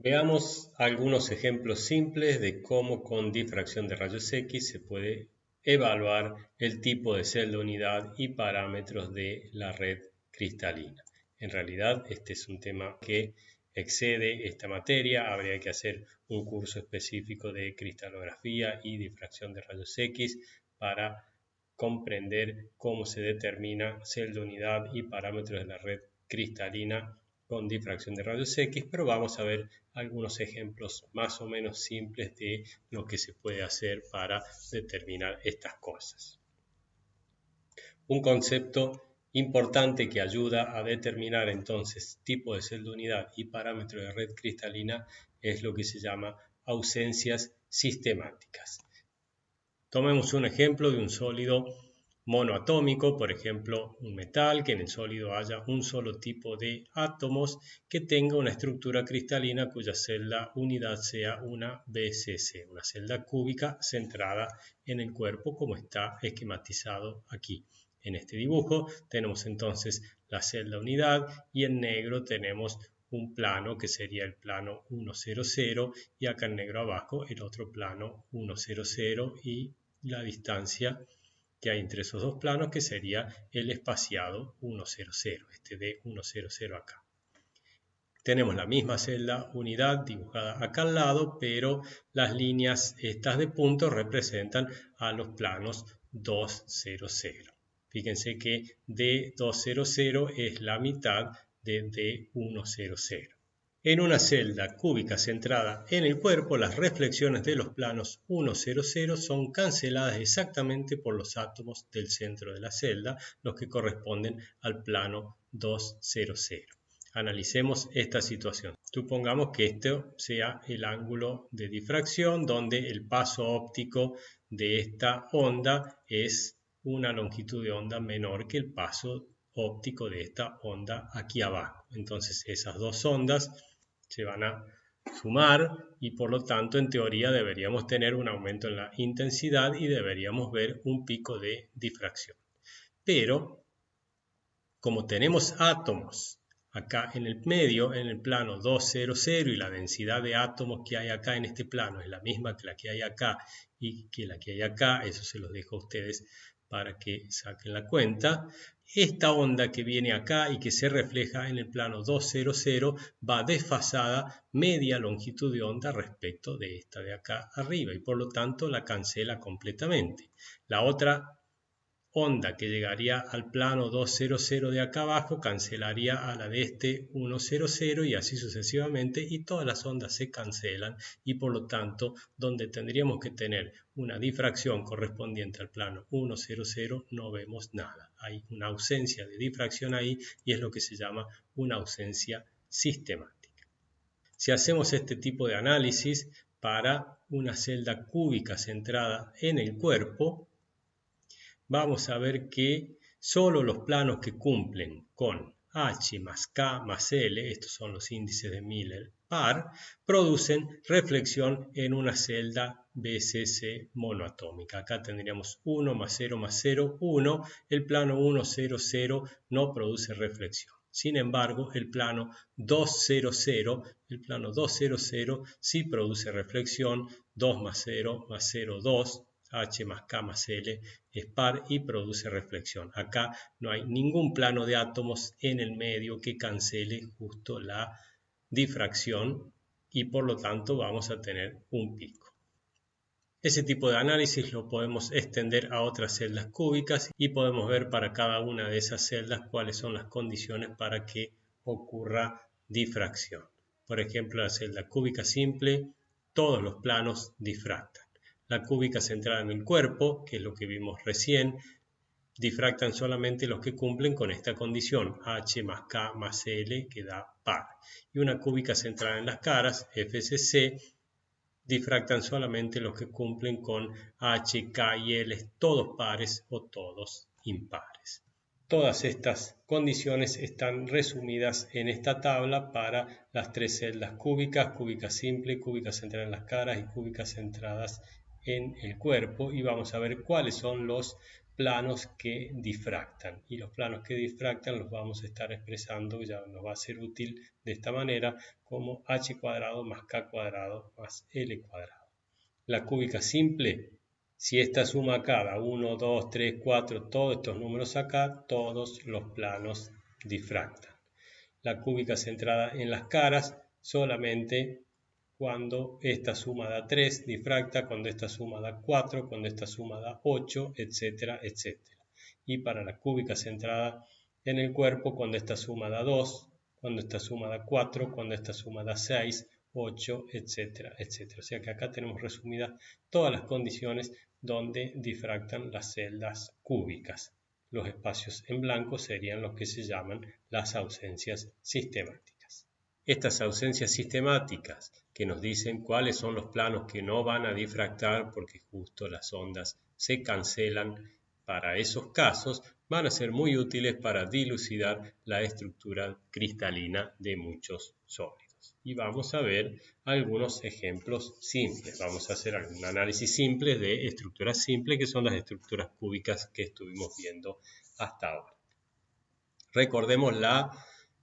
Veamos algunos ejemplos simples de cómo con difracción de rayos X se puede evaluar el tipo de celda unidad y parámetros de la red cristalina. En realidad, este es un tema que excede esta materia. Habría que hacer un curso específico de cristalografía y difracción de rayos X para comprender cómo se determina celda unidad y parámetros de la red cristalina con difracción de rayos X, pero vamos a ver algunos ejemplos más o menos simples de lo que se puede hacer para determinar estas cosas. Un concepto importante que ayuda a determinar entonces tipo de celda unidad y parámetro de red cristalina es lo que se llama ausencias sistemáticas. Tomemos un ejemplo de un sólido monoatómico, por ejemplo, un metal, que en el sólido haya un solo tipo de átomos que tenga una estructura cristalina cuya celda unidad sea una BCC, una celda cúbica centrada en el cuerpo, como está esquematizado aquí. En este dibujo tenemos entonces la celda unidad y en negro tenemos un plano que sería el plano 1,0,0 y acá en negro abajo el otro plano 1,0,0 y la distancia que hay entre esos dos planos, que sería el espaciado 1,0,0, este de 1,0,0 acá. Tenemos la misma celda unidad dibujada acá al lado, pero las líneas estas de puntos representan a los planos 2,0,0. Fíjense que D2,0,0 es la mitad de D1,0,0. En una celda cúbica centrada en el cuerpo, las reflexiones de los planos 1,0,0 son canceladas exactamente por los átomos del centro de la celda, los que corresponden al plano 2,0,0. Analicemos esta situación. Supongamos que esto sea el ángulo de difracción, donde el paso óptico de esta onda es una longitud de onda menor que el paso óptico de esta onda aquí abajo. Entonces esas dos ondas se van a sumar y por lo tanto en teoría deberíamos tener un aumento en la intensidad y deberíamos ver un pico de difracción. Pero como tenemos átomos acá en el medio, en el plano 2,0,0 y la densidad de átomos que hay acá en este plano es la misma que la que hay acá y que la que hay acá, eso se los dejo a ustedes para que saquen la cuenta. Esta onda que viene acá y que se refleja en el plano 2,0,0 va desfasada media longitud de onda respecto de esta de acá arriba y por lo tanto la cancela completamente. La otra onda que llegaría al plano 2,0,0 de acá abajo cancelaría a la de este 1,0,0 y así sucesivamente, y todas las ondas se cancelan y por lo tanto donde tendríamos que tener una difracción correspondiente al plano 1,0,0 no vemos nada. Hay una ausencia de difracción ahí y es lo que se llama una ausencia sistemática. Si hacemos este tipo de análisis para una celda cúbica centrada en el cuerpo, vamos a ver que solo los planos que cumplen con H más K más L, estos son los índices de Miller par, producen reflexión en una celda BCC monoatómica. Acá tendríamos 1 más 0 más 0, 1. El plano 1, 0, 0 no produce reflexión. Sin embargo, el plano 2,0,0, sí produce reflexión, 2 más 0 más 0, 2. H más K más L es par y produce reflexión. Acá no hay ningún plano de átomos en el medio que cancele justo la difracción y por lo tanto vamos a tener un pico. Ese tipo de análisis lo podemos extender a otras celdas cúbicas y podemos ver para cada una de esas celdas cuáles son las condiciones para que ocurra difracción. Por ejemplo, la celda cúbica simple, todos los planos difractan. La cúbica centrada en el cuerpo, que es lo que vimos recién, difractan solamente los que cumplen con esta condición, H más K más L, que da par. Y una cúbica centrada en las caras, FCC, difractan solamente los que cumplen con H, K y L, todos pares o todos impares. Todas estas condiciones están resumidas en esta tabla para las tres celdas cúbicas, cúbica simple, cúbica centrada en las caras y cúbicas centradas en el cuerpo, y vamos a ver cuáles son los planos que difractan, y los planos que difractan los vamos a estar expresando, ya nos va a ser útil de esta manera, como h cuadrado más k cuadrado más l cuadrado. La cúbica simple, si esta suma acá da 1, 2, 3, 4, todos estos números acá, todos los planos difractan. La cúbica centrada en las caras, solamente cuando esta suma da 3, difracta, cuando esta suma da 4, cuando esta suma da 8, etcétera, etcétera. Y para la cúbica centrada en el cuerpo, cuando esta suma da 2, cuando esta suma da 4, cuando esta suma da 6, 8, etcétera, etcétera. O sea que acá tenemos resumidas todas las condiciones donde difractan las celdas cúbicas. Los espacios en blanco serían los que se llaman las ausencias sistemáticas. Estas ausencias sistemáticas que nos dicen cuáles son los planos que no van a difractar porque justo las ondas se cancelan para esos casos, van a ser muy útiles para dilucidar la estructura cristalina de muchos sólidos. Y vamos a ver algunos ejemplos simples. Vamos a hacer algún análisis simple de estructuras simples, que son las estructuras cúbicas que estuvimos viendo hasta ahora. Recordemos la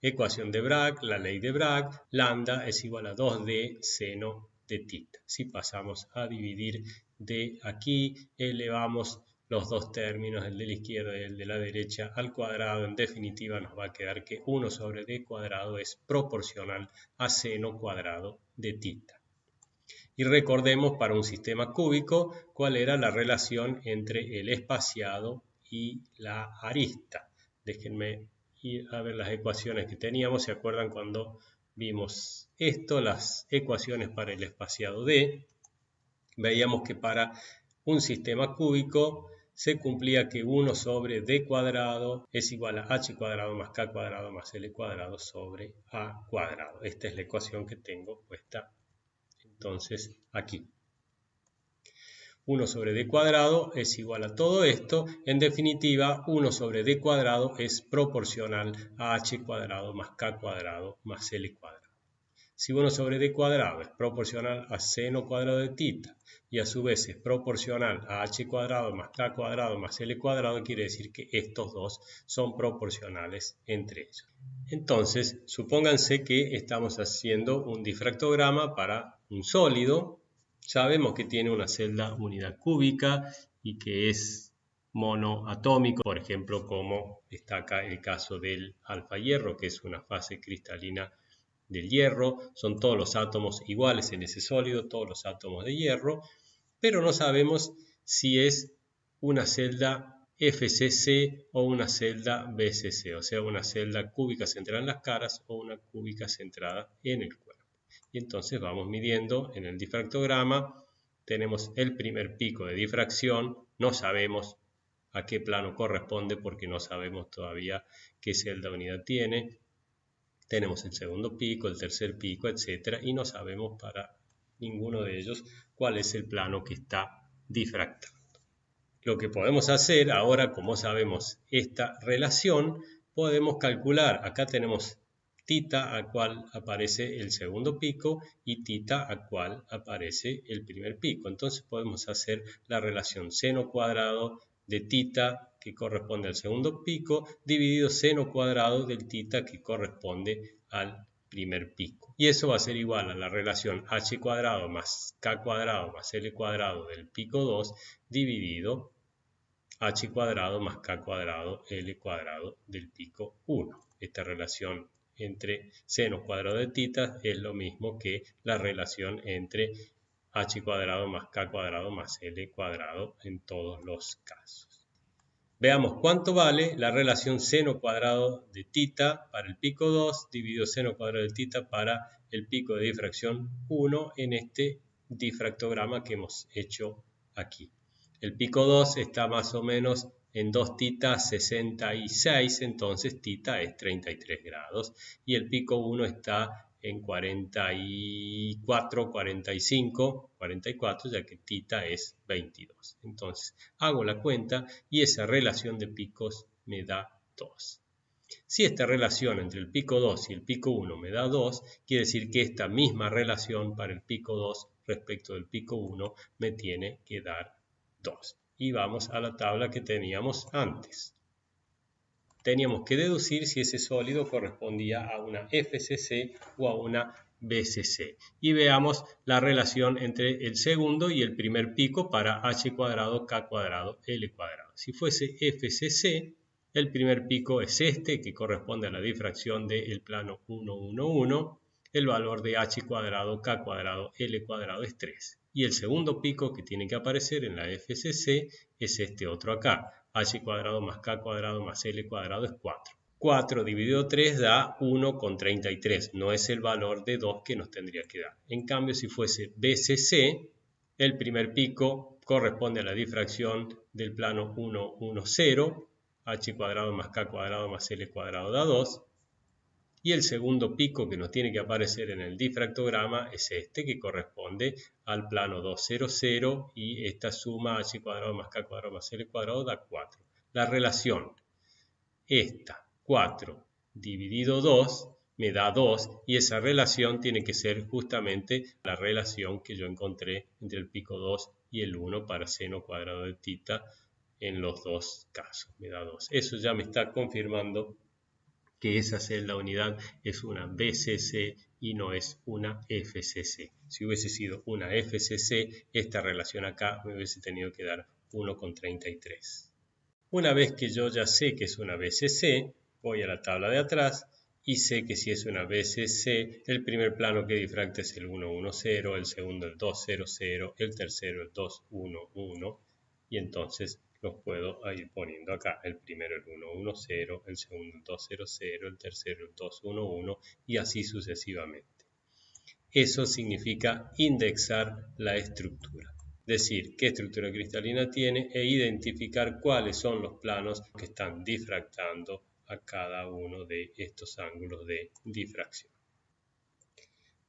ecuación de Bragg, la ley de Bragg, lambda es igual a 2d seno de tita. Si pasamos a dividir de aquí, elevamos los dos términos, el de la izquierda y el de la derecha, al cuadrado. En definitiva nos va a quedar que 1 sobre d cuadrado es proporcional a seno cuadrado de tita. Y recordemos para un sistema cúbico cuál era la relación entre el espaciado y la arista. Déjenme ir a ver las ecuaciones que teníamos. ¿Se acuerdan cuando vimos esto? Las ecuaciones para el espaciado D. Veíamos que para un sistema cúbico se cumplía que 1 sobre d cuadrado es igual a h cuadrado más k cuadrado más l cuadrado sobre a cuadrado. Esta es la ecuación que tengo puesta entonces aquí. 1 sobre d cuadrado es igual a todo esto. En definitiva, 1 sobre d cuadrado es proporcional a h cuadrado más k cuadrado más l cuadrado. Si 1 sobre d cuadrado es proporcional a seno cuadrado de tita y a su vez es proporcional a h cuadrado más k cuadrado más l cuadrado, quiere decir que estos dos son proporcionales entre ellos. Entonces, supónganse que estamos haciendo un difractograma para un sólido. Sabemos que tiene una celda unidad cúbica y que es monoatómico, por ejemplo, como está acá el caso del alfa hierro, que es una fase cristalina del hierro. Son todos los átomos iguales en ese sólido, todos los átomos de hierro, pero no sabemos si es una celda FCC o una celda BCC, o sea, una celda cúbica centrada en las caras o una cúbica centrada en el cuerpo. Y entonces vamos midiendo en el difractograma. Tenemos el primer pico de difracción, no sabemos a qué plano corresponde porque no sabemos todavía qué celda unidad tiene. Tenemos el segundo pico, el tercer pico, etc. y no sabemos para ninguno de ellos cuál es el plano que está difractando. Lo que podemos hacer ahora, como sabemos esta relación, podemos calcular. Acá tenemos tita a cual aparece el segundo pico y tita a cual aparece el primer pico. Entonces podemos hacer la relación seno cuadrado de tita que corresponde al segundo pico dividido seno cuadrado del tita que corresponde al primer pico. Y eso va a ser igual a la relación h cuadrado más k cuadrado más l cuadrado del pico 2 dividido h cuadrado más k cuadrado l cuadrado del pico 1. Esta relación entre seno cuadrado de tita es lo mismo que la relación entre h cuadrado más k cuadrado más l cuadrado en todos los casos. Veamos cuánto vale la relación seno cuadrado de tita para el pico 2 dividido seno cuadrado de tita para el pico de difracción 1 en este difractograma que hemos hecho aquí. El pico 2 está más o menos en 2 tita 66, entonces tita es 33 grados. Y el pico 1 está en 44, 45, 44, ya que tita es 22. Entonces hago la cuenta y esa relación de picos me da 2. Si esta relación entre el pico 2 y el pico 1 me da 2, quiere decir que esta misma relación para el pico 2 respecto del pico 1 me tiene que dar 2. y vamos a la tabla que teníamos antes. Teníamos que deducir si ese sólido correspondía a una FCC o a una BCC. Y veamos la relación entre el segundo y el primer pico para h cuadrado, k cuadrado, l cuadrado. Si fuese FCC, el primer pico es este, que corresponde a la difracción del plano 1, 1, 1. El valor de h cuadrado, k cuadrado, l cuadrado es 3. Y el segundo pico que tiene que aparecer en la FCC es este otro acá. H cuadrado más k cuadrado más l cuadrado es 4. 4 dividido 3 da 1,33. No es el valor de 2 que nos tendría que dar. En cambio, si fuese BCC, el primer pico corresponde a la difracción del plano 1, 1, 0. H cuadrado más k cuadrado más l cuadrado da 2. Y el segundo pico que nos tiene que aparecer en el difractograma es este, que corresponde al plano 2, 0, 0, y esta suma h cuadrado más k cuadrado más l cuadrado da 4. La relación, esta, 4 dividido 2, me da 2, y esa relación tiene que ser justamente la relación que yo encontré entre el pico 2 y el 1 para seno cuadrado de θ en los dos casos, me da 2. Eso ya me está confirmando que esa celda unidad es una BCC y no es una FCC. Si hubiese sido una FCC, esta relación acá me hubiese tenido que dar 1,33. Una vez que yo ya sé que es una BCC, voy a la tabla de atrás y sé que si es una BCC, el primer plano que difracta es el 1, 1, 0, el segundo el 2, 0, 0, el tercero el 2, 1, 1, y entonces los puedo ir poniendo acá. El primero el 1, 1, 0, el segundo el 2, 0, 0, el tercero el 2, 1, 1 y así sucesivamente. Eso significa indexar la estructura. Decir qué estructura cristalina tiene e identificar cuáles son los planos que están difractando a cada uno de estos ángulos de difracción.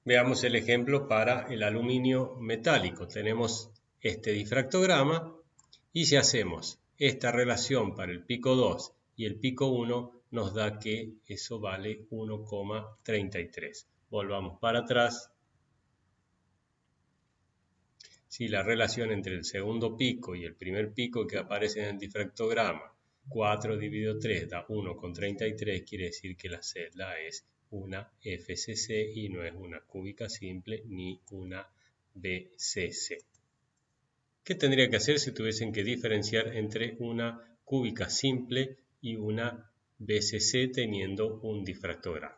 Veamos el ejemplo para el aluminio metálico. Tenemos este difractograma. Y si hacemos esta relación para el pico 2 y el pico 1, nos da que eso vale 1,33. Volvamos para atrás. Si la relación entre el segundo pico y el primer pico que aparece en el difractograma, 4 dividido 3 da 1,33, quiere decir que la celda es una FCC y no es una cúbica simple ni una BCC. ¿Qué tendría que hacer si tuviesen que diferenciar entre una cúbica simple y una BCC teniendo un difractograma?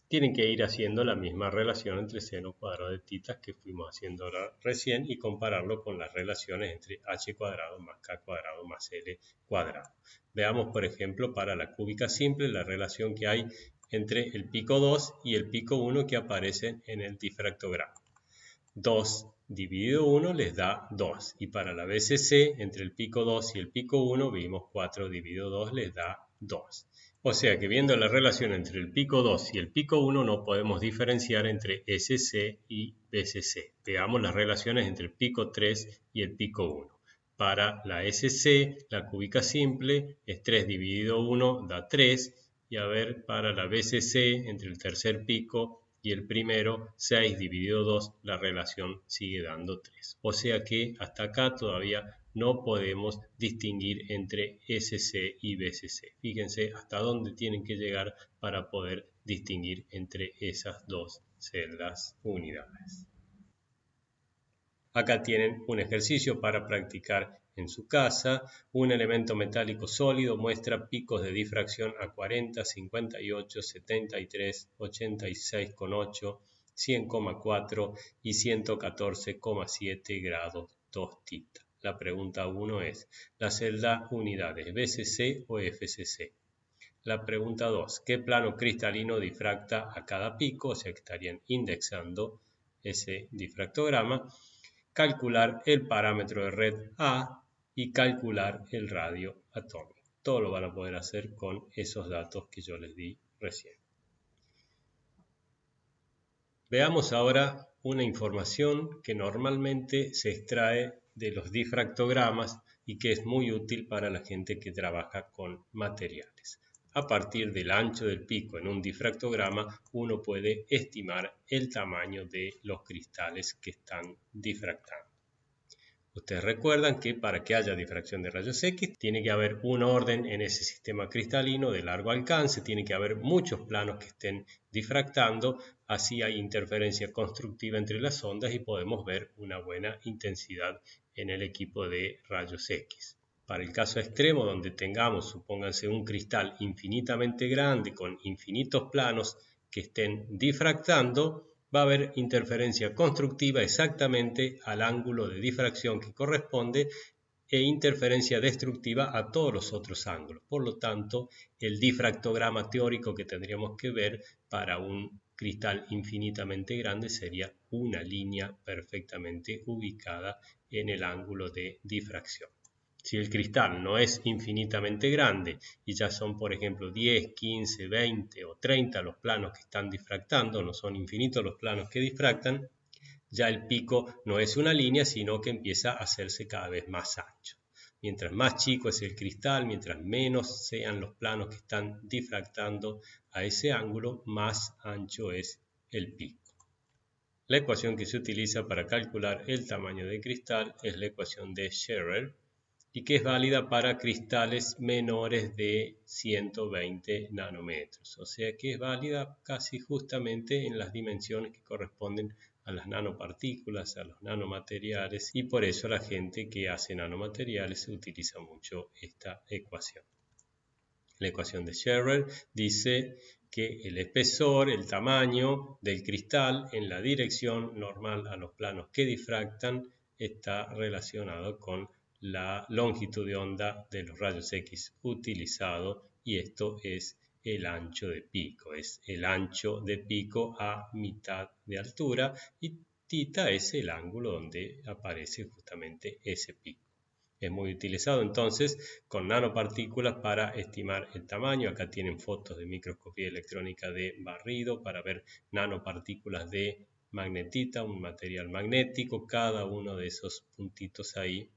Tienen que ir haciendo la misma relación entre seno cuadrado de θ que fuimos haciendo recién y compararlo con las relaciones entre h cuadrado más k cuadrado más l cuadrado. Veamos, por ejemplo, para la cúbica simple la relación que hay entre el pico 2 y el pico 1 que aparecen en el difractograma. 2 dividido 1 les da 2. Y para la BCC, entre el pico 2 y el pico 1, vimos 4 dividido 2 les da 2. O sea que viendo la relación entre el pico 2 y el pico 1, no podemos diferenciar entre SC y BCC. Veamos las relaciones entre el pico 3 y el pico 1. Para la SC, la cúbica simple es 3 dividido 1 da 3. Y a ver, para la BCC, entre el tercer pico y el primero, 6 dividido 2, la relación sigue dando 3. O sea que hasta acá todavía no podemos distinguir entre SC y BCC. Fíjense hasta dónde tienen que llegar para poder distinguir entre esas dos celdas unidades. Acá tienen un ejercicio para practicar en su casa. Un elemento metálico sólido muestra picos de difracción a 40, 58, 73, 86,8, 100,4 y 114,7 grados 2θ. La pregunta 1 es, ¿la celda unidad es BCC o FCC? La pregunta 2, ¿qué plano cristalino difracta a cada pico? O sea que estarían indexando ese difractograma. Calcular el parámetro de red A y calcular el radio atómico. Todo lo van a poder hacer con esos datos que yo les di recién. Veamos ahora una información que normalmente se extrae de los difractogramas y que es muy útil para la gente que trabaja con materiales. A partir del ancho del pico en un difractograma, uno puede estimar el tamaño de los cristales que están difractando. Ustedes recuerdan que para que haya difracción de rayos X tiene que haber un orden en ese sistema cristalino de largo alcance, tiene que haber muchos planos que estén difractando, así hay interferencia constructiva entre las ondas y podemos ver una buena intensidad en el equipo de rayos X. Para el caso extremo donde tengamos, supónganse, un cristal infinitamente grande con infinitos planos que estén difractando, va a haber interferencia constructiva exactamente al ángulo de difracción que corresponde e interferencia destructiva a todos los otros ángulos. Por lo tanto, el difractograma teórico que tendríamos que ver para un cristal infinitamente grande sería una línea perfectamente ubicada en el ángulo de difracción. Si el cristal no es infinitamente grande y ya son, por ejemplo, 10, 15, 20 o 30 los planos que están difractando, no son infinitos los planos que difractan, ya el pico no es una línea, sino que empieza a hacerse cada vez más ancho. Mientras más chico es el cristal, mientras menos sean los planos que están difractando a ese ángulo, más ancho es el pico. La ecuación que se utiliza para calcular el tamaño de cristal es la ecuación de Scherrer, y que es válida para cristales menores de 120 nanómetros, o sea que es válida casi justamente en las dimensiones que corresponden a las nanopartículas, a los nanomateriales, y por eso la gente que hace nanomateriales utiliza mucho esta ecuación. La ecuación de Scherrer dice que el espesor, el tamaño del cristal en la dirección normal a los planos que difractan está relacionado con la longitud de onda de los rayos X utilizado, y esto es el ancho de pico, es el ancho de pico a mitad de altura, y θ es el ángulo donde aparece justamente ese pico. Es muy utilizado entonces con nanopartículas para estimar el tamaño. Acá tienen fotos de microscopía electrónica de barrido para ver nanopartículas de magnetita, un material magnético. Cada uno de esos puntitos ahí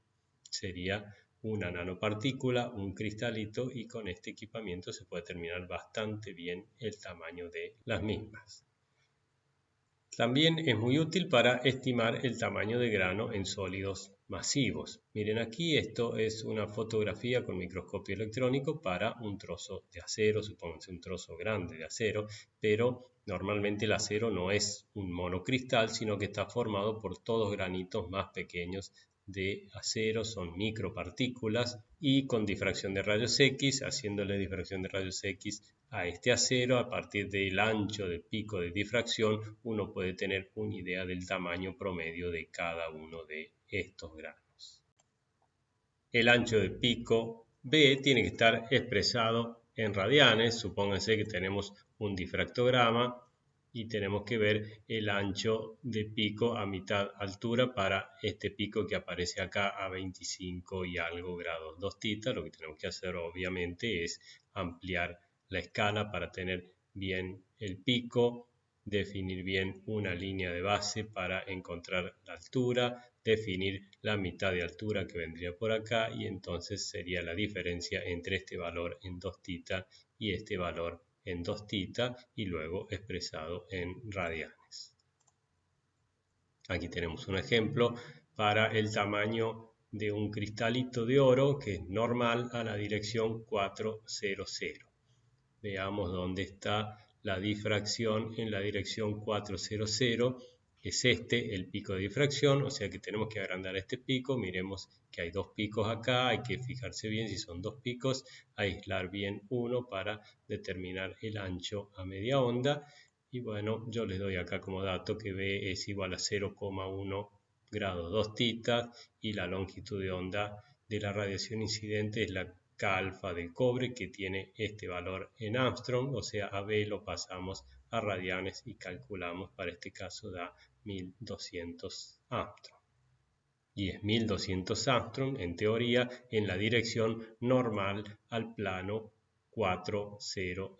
sería una nanopartícula, un cristalito, y con este equipamiento se puede determinar bastante bien el tamaño de las mismas. También es muy útil para estimar el tamaño de grano en sólidos masivos. Miren aquí, esto es una fotografía con microscopio electrónico para un trozo de acero, supónganse un trozo grande de acero, pero normalmente el acero no es un monocristal, sino que está formado por todos granitos más pequeños de acero, son micropartículas, y con difracción de rayos X, haciéndole difracción de rayos X a este acero, a partir del ancho del pico de difracción, uno puede tener una idea del tamaño promedio de cada uno de estos granos. El ancho de pico B tiene que estar expresado en radianes. Supónganse que tenemos un difractograma y tenemos que ver el ancho de pico a mitad altura para este pico que aparece acá a 25 y algo grados 2θ. Lo que tenemos que hacer obviamente es ampliar la escala para tener bien el pico, definir bien una línea de base para encontrar la altura, definir la mitad de altura que vendría por acá, y entonces sería la diferencia entre este valor en 2θ y este valor en 2θ, y luego expresado en radianes. Aquí tenemos un ejemplo para el tamaño de un cristalito de oro que es normal a la dirección 400. Veamos dónde está la difracción en la dirección 400. Es este el pico de difracción, o sea que tenemos que agrandar este pico. Miremos que hay dos picos acá, hay que fijarse bien si son dos picos, aislar bien uno para determinar el ancho a media onda. Y bueno, yo les doy acá como dato que B es igual a 0,1 grados 2θ, y la longitud de onda de la radiación incidente es la K alfa del cobre, que tiene este valor en Armstrong, o sea, a B lo pasamos a radianes y calculamos, para este caso da 1200 Armstrong. Y es 1200 Armstrong en teoría en la dirección normal al plano 400.